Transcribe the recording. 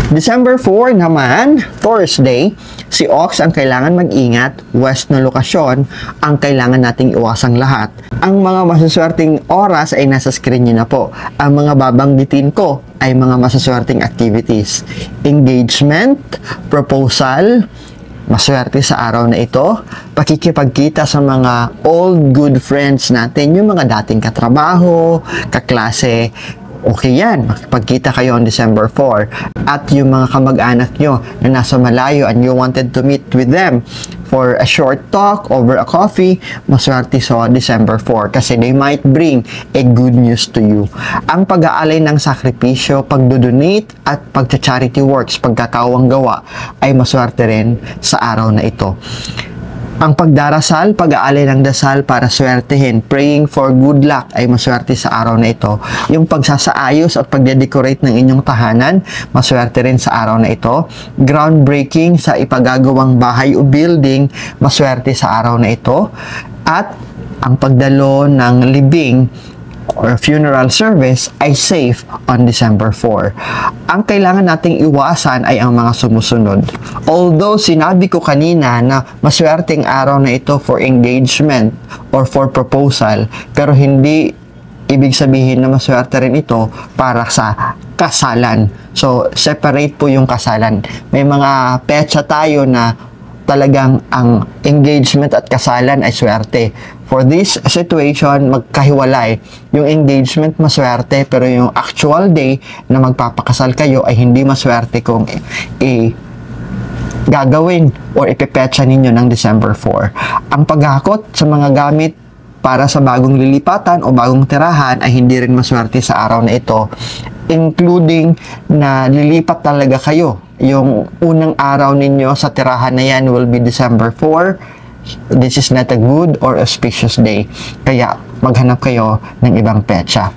December 4 naman, Thursday, si Ox ang kailangan mag-ingat, west na lokasyon ang kailangan nating iwasang lahat. Ang mga masuswerteng oras ay nasa screen nyo na po. Ang mga babanggitin ko ay mga masuswerteng activities. Engagement, proposal, maswerte sa araw na ito, pakikipagkita sa mga old good friends natin, yung mga dating katrabaho, kaklase. Okay yan, makipagkita kayo on December 4. At yung mga kamag-anak nyo na nasa malayo and you wanted to meet with them for a short talk over a coffee, maswerte sa December 4 kasi they might bring a good news to you. Ang pag-aalay ng sakripisyo, pagdodonate at pagcha-charity works, pagkakawang gawa ay maswerte rin sa araw na ito. Ang pagdarasal, pag-aalay ng dasal para swertehin, praying for good luck ay maswerte sa araw na ito. Yung pagsasaayos at pagdedecorate ng inyong tahanan, maswerte rin sa araw na ito. Groundbreaking sa ipagagawang bahay o building, maswerte sa araw na ito. At ang pagdalo ng libing or funeral service ay safe on December 4. Ang kailangan nating iwasan ay ang mga sumusunod. Although sinabi ko kanina na maswerteng araw na ito for engagement or for proposal, pero hindi ibig sabihin na maswerte rin ito para sa kasalan. So, separate po yung kasalan. May mga petsa tayo na talagang ang engagement at kasalan ay swerte. For this situation, magkahiwalay. Yung engagement maswerte, pero yung actual day na magpapakasal kayo ay hindi maswerte kung gagawin or ipepetsa ninyo ng December 4. Ang paghakot sa mga gamit para sa bagong lilipatan o bagong tirahan ay hindi rin maswerte sa araw na ito, including na lilipat talaga kayo. Yung unang araw ninyo sa tirahan na yan will be December 4. This is not a good or auspicious day. Kaya maghanap kayo ng ibang petsa.